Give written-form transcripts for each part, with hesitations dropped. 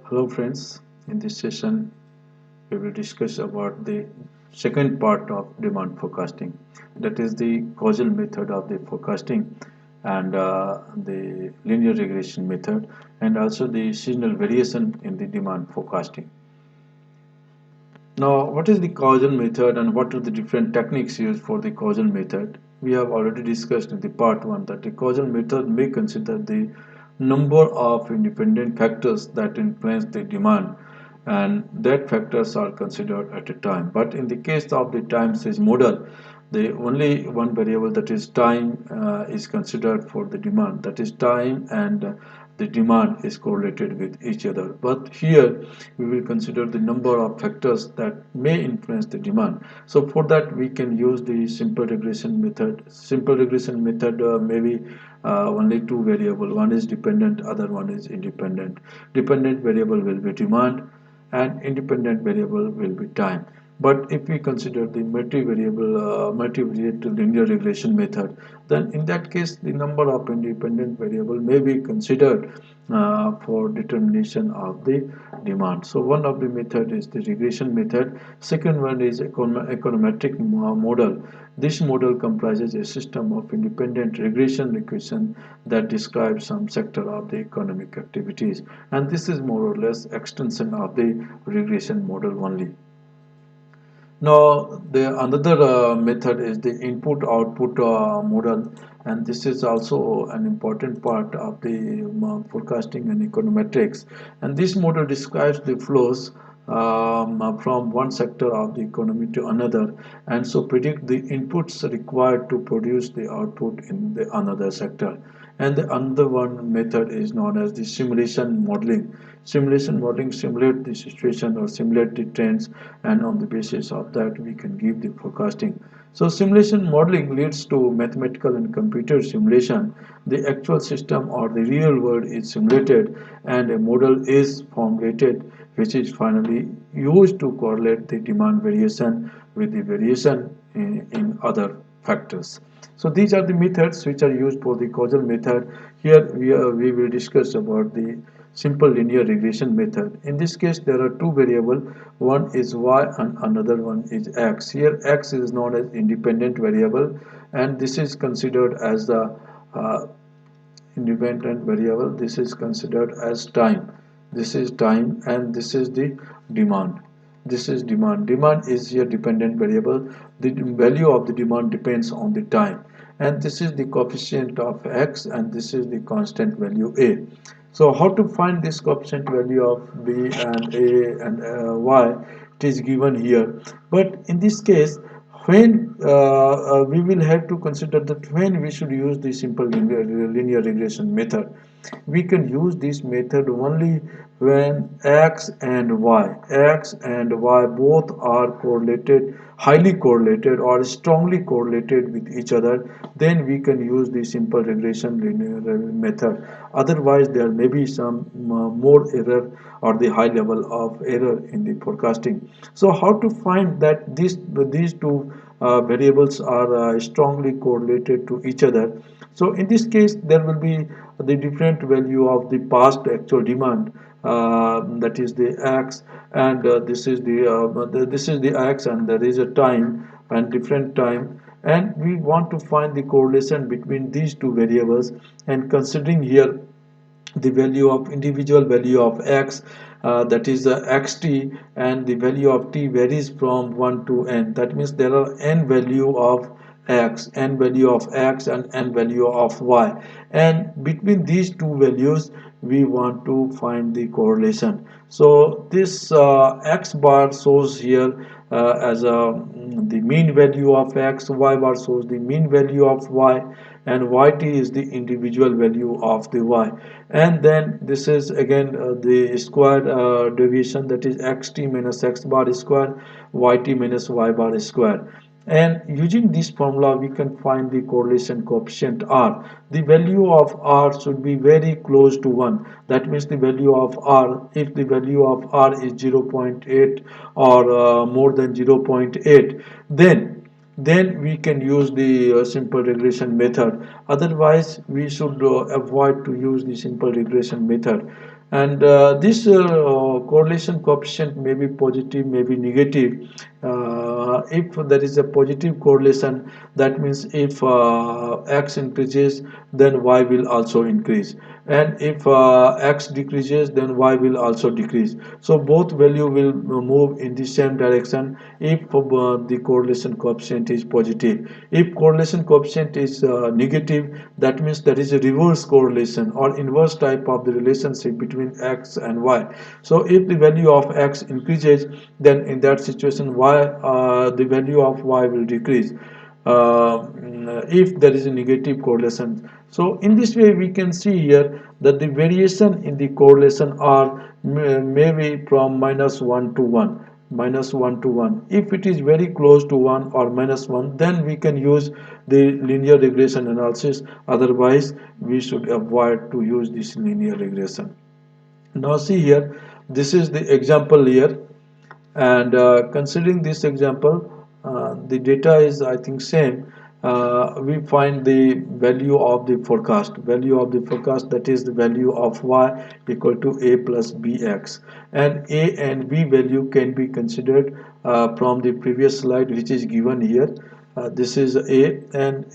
Hello friends, in this session we will discuss about the second part of demand forecasting, that is the causal method of the forecasting and the linear regression method, and also the seasonal variation in the demand forecasting. Now, what is the causal method and what are the different techniques used for the causal method? We have already discussed in the part 1 that the causal method may consider the number of independent factors that influence the demand, and that factors are considered at a time. But in the case of the time series model, the only one variable, that is time, is considered for the demand, that is time, and the demand is correlated with each other. But here we will consider the number of factors that may influence the demand. So for that we can use the simple regression method. Simple regression method maybe only two variable, one is dependent, other one is independent. Dependent variable will be demand and independent variable will be time. But if we consider the multivariate linear regression method, then in that case the number of independent variable may be considered for determination of the demand. So one of the method is the regression method. Second one is econometric model. This model comprises a system of independent regression equation that describes some sector of the economic activities, and this is more or less extension of the regression model only. Now, the another method is the input-output model, and this is also an important part of the forecasting and econometrics. And this model describes the flows from one sector of the economy to another, and so predict the inputs required to produce the output in the another sector. And the another one method is known as the simulation modeling. Simulation modeling simulate the situation or simulate the trends, and on the basis of that we can give the forecasting. So simulation modeling leads to mathematical and computer simulation. The actual system or the real world is simulated and a model is formulated, which is finally used to correlate the demand variation with the variation in other factors. So these are the methods which are used for the causal method. Here we will discuss about the simple linear regression method. In this case there are two variables, one is y and another one is x. Here x is known as independent variable, and this is considered as the independent variable. This is considered as time. This is time and this is the demand. This is demand. Demand is here dependent variable. The value of the demand depends on the time, and this is the coefficient of x and this is the constant value a. So how to find this coefficient value of b and a and y? It is given here, but in this case when we will have to consider that when we should use the simple linear regression method. We can use this method only when x and y both are correlated, highly correlated or strongly correlated with each other. Then we can use the simple regression linear method. Otherwise there may be some more error or the high level of error in the forecasting. So how to find that these two variables are strongly correlated to each other? So in this case there will be the different value of the past actual demand, that is the x, and this is the x, and there is a time and different time, and we want to find the correlation between these two variables. And considering here the value of individual value of x, that is xt, and the value of t varies from 1 to n. That means there are n value of x, n value of x and n value of y, and between these two values we want to find the correlation. So this x bar shows here as the mean value of x, y bar shows the mean value of y, and yt is the individual value of the y. And then this is again the square deviation, that is xt minus x bar square, yt minus y bar square. And using this formula we can find the correlation coefficient r. The value of r should be very close to 1. That means the value of r, if the value of r is 0.8 or more than 0.8, then we can use the simple regression method. Otherwise we should avoid to use the simple regression method. And this correlation coefficient may be positive, may be negative. If there is a positive correlation, that means if x increases, then y will also increase, and if x decreases, then y will also decrease. So both value will move in the same direction if the correlation coefficient is positive. If correlation coefficient is negative, that means there is a reverse correlation or inverse type of the relationship between x and y. So if the value of x increases, then in that situation the value of y will decrease if there is a negative correlation. So in this way we can see here that the variation in the correlation are maybe from -1 to 1, -1 to 1. If it is very close to 1 or -1, then we can use the linear regression analysis. Otherwise we should avoid to use this linear regression. Now see here, this is the example here, and considering this example, the data is I think same. We find the value of the forecast, that is the value of y equal to a plus bx, and a and b value can be considered from the previous slide which is given here. This is A and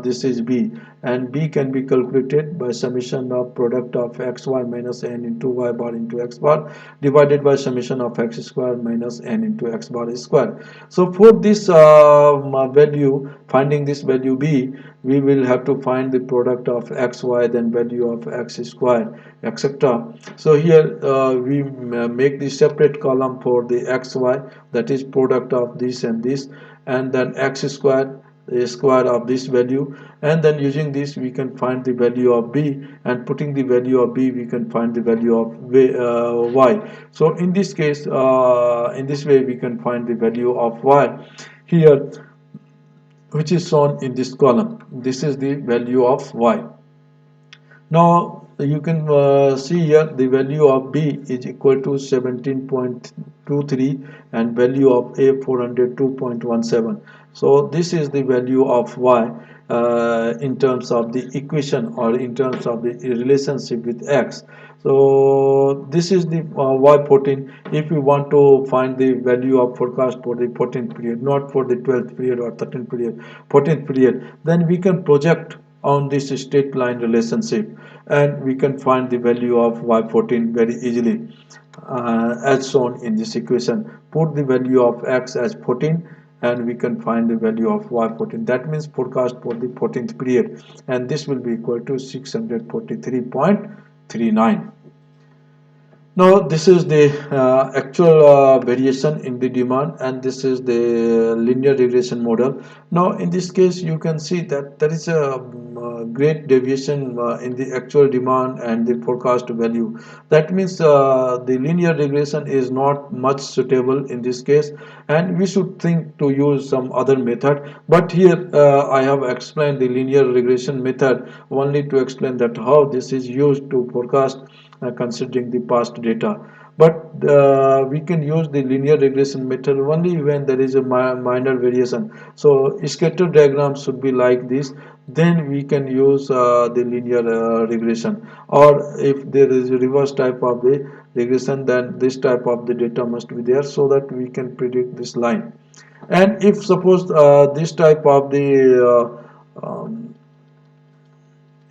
this is B, and B can be calculated by summation of product of xy minus n into y bar into x bar divided by summation of x square minus n into x bar square. So for this value, finding this value B, we will have to find the product of xy, then value of x square, etc. So here we make the separate column for the xy, that is product of this and this, and then x square, the square of this value, and then using this we can find the value of b, and putting the value of b we can find the value of y. So in this case, in this way we can find the value of y here, which is shown in this column. This is the value of y. Now you can see here the value of B is equal to 17.23 and value of A 402.17. So this is the value of Y in terms of the equation or in terms of the relationship with X. So this is the Y14. If we want to find the value of forecast for the 14th period, not for the 12th period or 13th period, 14th period, then we can project on this straight line relationship, and we can find the value of y14 very easily as shown in this equation. Put the value of x as 14 and we can find the value of y14. That means forecast for the 14th period, and this will be equal to 643.39. Now this is the actual variation in the demand, and this is the linear regression model. Now in this case you can see that there is a great deviation in the actual demand and the forecast value. That means the linear regression is not much suitable in this case, and we should think to use some other method. But here I have explained the linear regression method only to explain that how this is used to forecast considering the past data. But we can use the linear regression method only when there is a minor variation. So scatter diagram should be like this, then we can use the linear regression. Or if there is a reverse type of the regression, then this type of the data must be there so that we can predict this line. And if suppose this type of the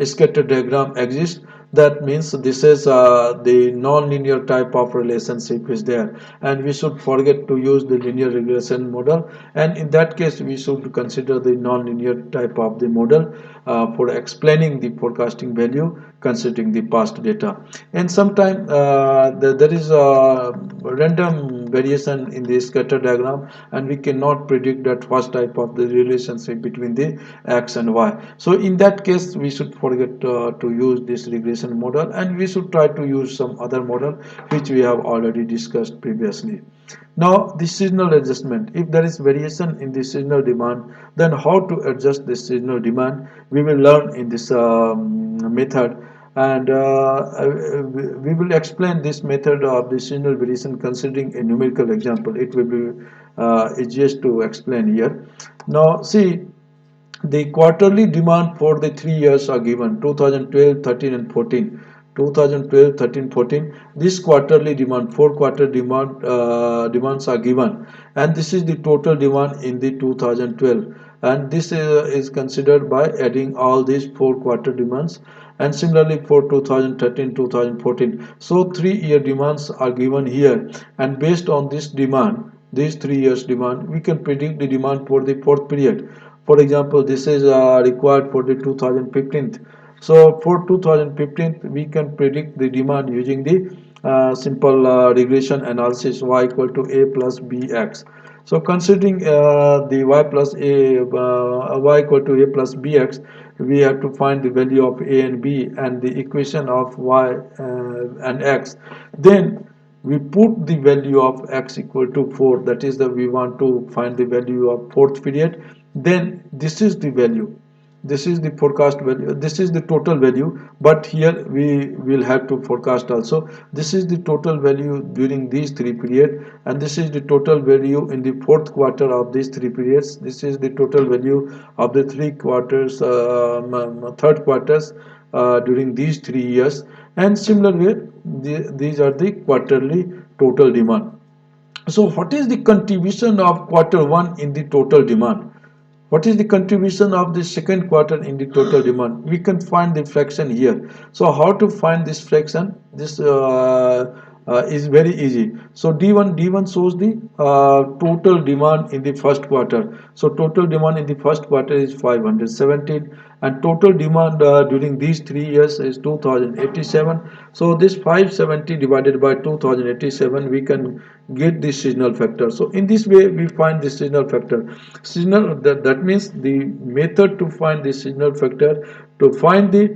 scatter diagram exists, that means this is the non-linear type of relationship is there, and we should forget to use the linear regression model, and in that case we should consider the non-linear type of the model for explaining the forecasting value considering the past data. And sometimes there is a random variation in the scatter diagram, and we cannot predict that first type of the relationship between the x and y. So in that case we should forget to use this regression model, and we should try to use some other model which we have already discussed previously. Now the seasonal adjustment, if there is variation in the seasonal demand, then how to adjust the seasonal demand we will learn in this method. And we will explain this method of the seasonal variation considering a numerical example. It will be easiest to explain here. Now see, the quarterly demand for the 3 years are given 2012, 13 and 14. 2012, 13, 14. This quarterly demand, 4 quarter demand demands are given, and this is the total demand in the 2012, and this is considered by adding all these 4 quarter demands, and similarly for 2013, 2014. So 3 year demands are given here, and based on this demand, these 3 years demand, we can predict the demand for the fourth period. For example, this is required for the 2015. So for 2015, we can predict the demand using the simple regression analysis, y equal to a plus bx. So considering the y plus a, y equal to a plus bx, we have to find the value of a and b and the equation of y and x. Then we put the value of x equal to 4, that is the we want to find the value of fourth period. Then this is the value, this is the forecast value, this is the total value, but here we will have to forecast also. This is the total value during these 3 periods, and this is the total value in the fourth quarter of these 3 periods. This is the total value of the 3 quarters, third quarters during these 3 years, and similarly these are the quarterly total demand. So what is the contribution of quarter one in the total demand? What is the contribution of the second quarter in the total demand? We can find the fraction here. So how to find this fraction? This is very easy. So D1 shows the total demand in the first quarter. So total demand in the first quarter is 517, and total demand during these 3 years is 2087. So this 570 divided by 2087, we can get the seasonal factor. So in this way we find the seasonal factor. Seasonal, that means the method to find the seasonal factor, to find the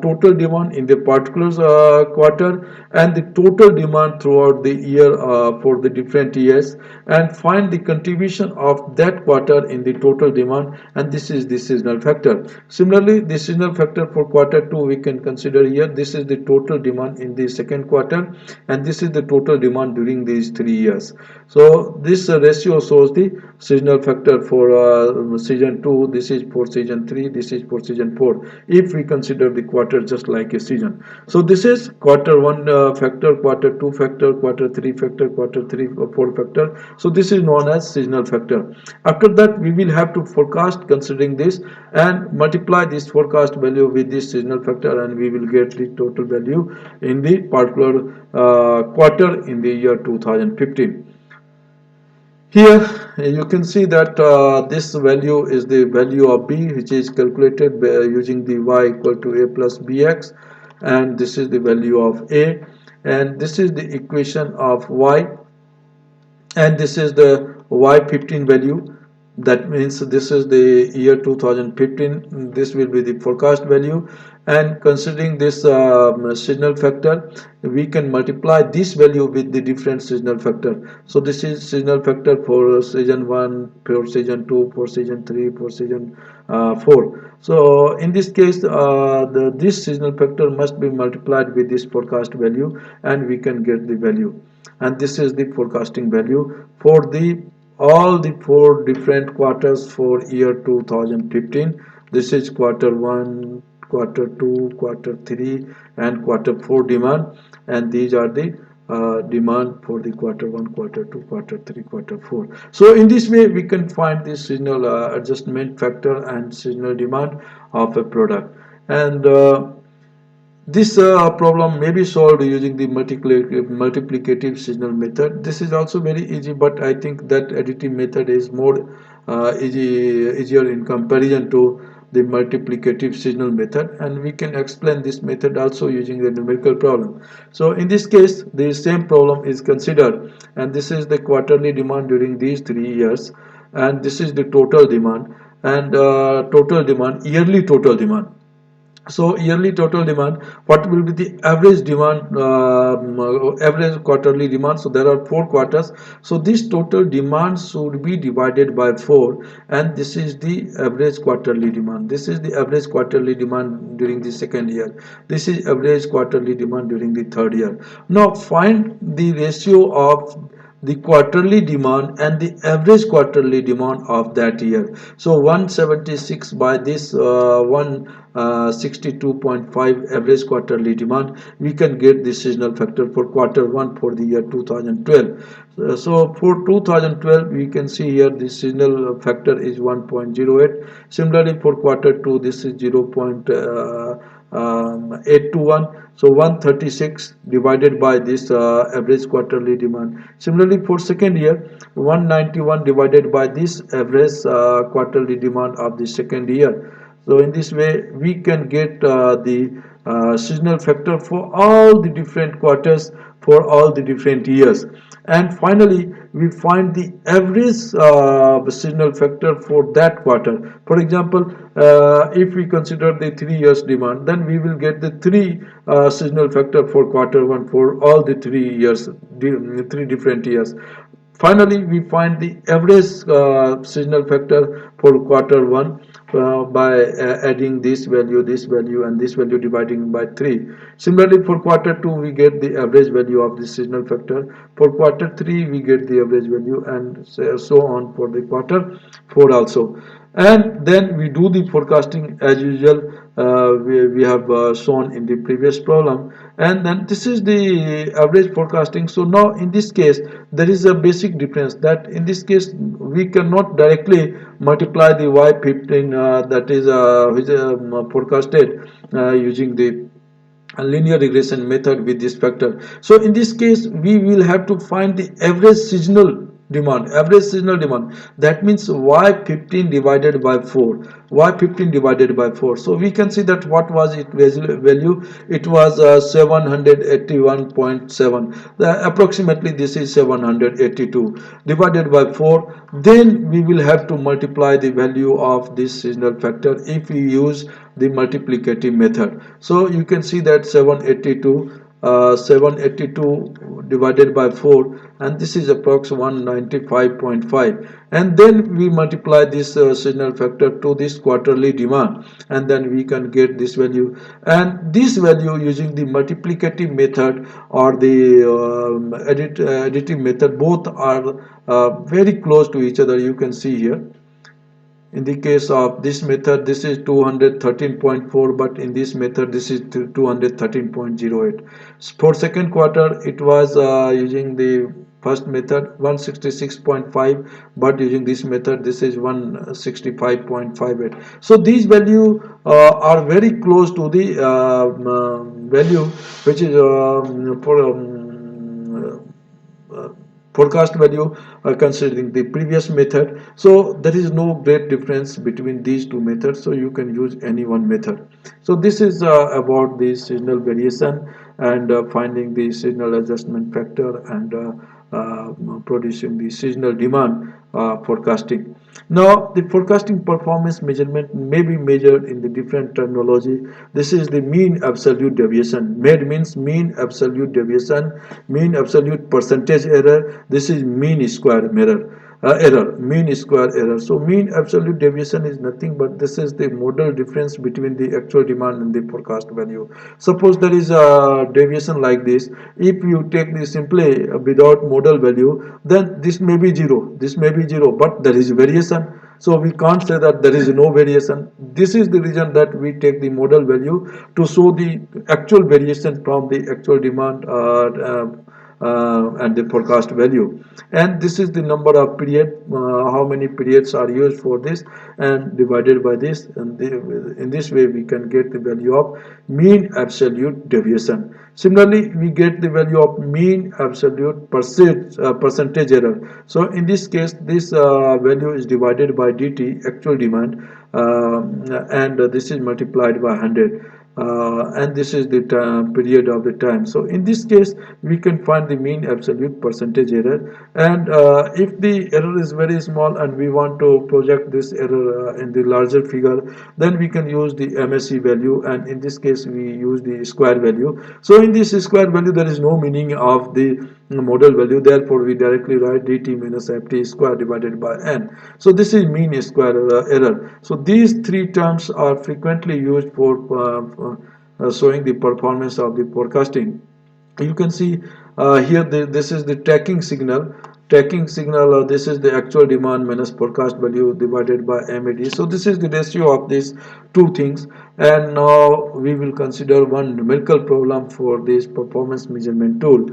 total demand in the particular quarter and the total demand throughout the year for the different years, and find the contribution of that quarter in the total demand, and this is the seasonal factor. Similarly, the seasonal factor for quarter 2 we can consider here. This is the total demand in the second quarter, and this is the total demand during these 3 years. So this ratio shows the seasonal factor for season 2, this is for season 3, this is for season 4, if we consider the quarter just like a season. So this is quarter 1 factor, quarter 2 factor, quarter 3 factor, quarter 3 or 4 factor. So this is known as seasonal factor. After that we will have to forecast considering this and multiply this forecast value with this seasonal factor, and we will get the total value in the particular quarter in the year 2015. Here you can see that this value is the value of b, which is calculated by using the y equal to a plus bx, and this is the value of a, and this is the equation of y, and this is the y15 value. That means this is the year 2015, this will be the forecast value, and considering this seasonal factor, we can multiply this value with the different seasonal factor. So this is seasonal factor for season 1, for season 2, for season 3, for season 4. So in this case this seasonal factor must be multiplied with this forecast value, and we can get the value, and this is the forecasting value for the all the 4 different quarters for year 2015. This is quarter 1, quarter 2, quarter 3 and quarter 4 demand, and these are the demand for the quarter 1, quarter 2, quarter 3, quarter 4. So in this way we can find the seasonal adjustment factor and seasonal demand of a product, and this problem may be solved using the multiplicative seasonal method. This is also very easy, but I think that additive method is more easier in comparison to the multiplicative seasonal method, and we can explain this method also using the numerical problem. So in this case the same problem is considered, and this is the quarterly demand during these 3 years, and this is the total demand, and total demand, yearly total demand. So yearly total demand, what will be the average demand, average quarterly demand? So there are 4 quarters, so this total demand should be divided by 4, and this is the average quarterly demand. This is the average quarterly demand during the second year, this is average quarterly demand during the third year. Now find the ratio of the quarterly demand and the average quarterly demand of that year. So 176 by this 162.5 average quarterly demand, we can get the seasonal factor for quarter 1 for the year 2012. So for 2012, we can see here the seasonal factor is 1.08. Similarly for quarter 2, this is 0.821. So 136 divided by this average quarterly demand. Similarly for second year, 191 divided by this average quarterly demand of the second year. So in this way, we can get the seasonal factor for all the different quarters for all the different years. And finally, we find the average seasonal factor for that quarter. For example, if we consider the 3 years demand, then we will get the three seasonal factor for quarter 1 for all the 3 years, 3 different years. Finally, we find the average seasonal factor for quarter 1 by adding this value, and this value dividing by 3. Similarly, for quarter 2, we get the average value of the seasonal factor. For quarter 3, we get the average value, and so on for the quarter 4 also. And then we do the forecasting as usual. We have shown in the previous problem, and then this is the average forecasting. So now in this case there is a basic difference, that in this case we cannot directly multiply the y15 that is which forecasted using the a linear regression method with this factor. So in this case we will have to find the average seasonal demand. That means y15 divided by 4, y15 divided by 4. So we can see that what was its value. It was 781.7. Approximately this is 782 divided by 4. Then we will have to multiply the value of this seasonal factor if we use the multiplicative method. So you can see that 782 divided by 4, and this is approx 195.5, and then we multiply this seasonal factor to this quarterly demand, and then we can get this value. And this value using the multiplicative method or the additive method, both are very close to each other. You can see here in the case of this method this is 213.4, but in this method this is 213.08. For second quarter it was using the first method 166.5, but using this method this is 165.58. So these value are very close to the value which is for forecast value considering the previous method. So there is no great difference between these two methods, so you can use any one method. So this is about the seasonal variation and finding the seasonal adjustment factor and producing the seasonal demand forecasting. Now the forecasting performance measurement may be measured in the different terminology. This is the mean absolute deviation. MED means mean absolute deviation, mean absolute percentage error. This is mean square error, mean square error. So mean absolute deviation is nothing but this is the modal difference between the actual demand and the forecast value. Suppose there is a deviation like this. If you take this simply without modal value, then this may be zero, this may be zero, but there is variation. So we can't say that there is no variation. This is the reason that we take the modal value to show the actual variation from the actual demand and the forecast value. And this is the number of period, how many periods are used for this, and divided by this, and in this way we can get the value of mean absolute deviation. Similarly, we get the value of mean absolute percentage error. So in this case this value is divided by dt, actual demand, and this is multiplied by 100. And this is the period of the time. So in this case we can find the mean absolute percentage error, and if the error is very small and we want to project this error in the larger figure, then we can use the MSE value, and in this case we use the square value. So in this square value there is no meaning of the model value, therefore we directly write dt minus ft square divided by n. So this is mean square error. So these three terms are frequently used for showing the performance of the forecasting. You can see here this is the tracking signal, tracking signal, this is the actual demand minus forecast value divided by MAD. So this is the ratio of these two things. And now we will consider one numerical problem for this performance measurement tool.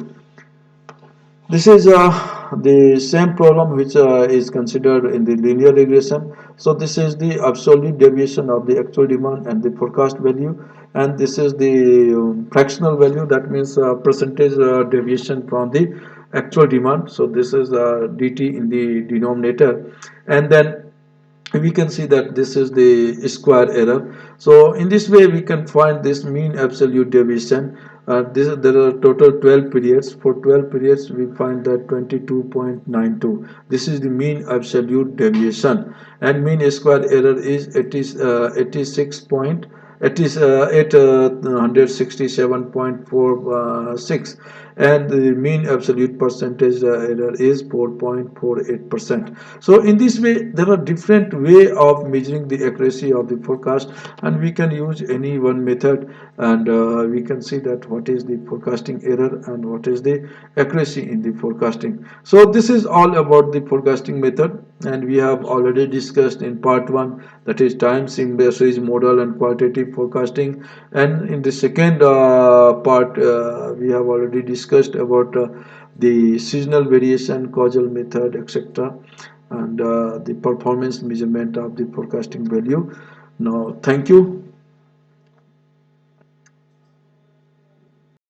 This is the same problem which is considered in the linear regression. So this is the absolute deviation of the actual demand and the forecast value, and this is the fractional value. That means percentage deviation from the actual demand. So this is dt in the denominator, and then we can see that this is the square error. So in this way we can find this mean absolute deviation. There are total 12 periods. For 12 periods we find that 22.92. This is the mean absolute deviation, and mean square error is 86 point, it is 867.46, and the mean absolute percentage error is 4.48%. So in this way there are different way of measuring the accuracy of the forecast, and we can use any one method, and we can see that what is the forecasting error and what is the accuracy in the forecasting. So this is all about the forecasting method, and we have already discussed in part 1, that is time series model and qualitative forecasting. And in the second part we have already discussed about the seasonal variation, causal method, etc., and the performance measurement of the forecasting value. Now thank you.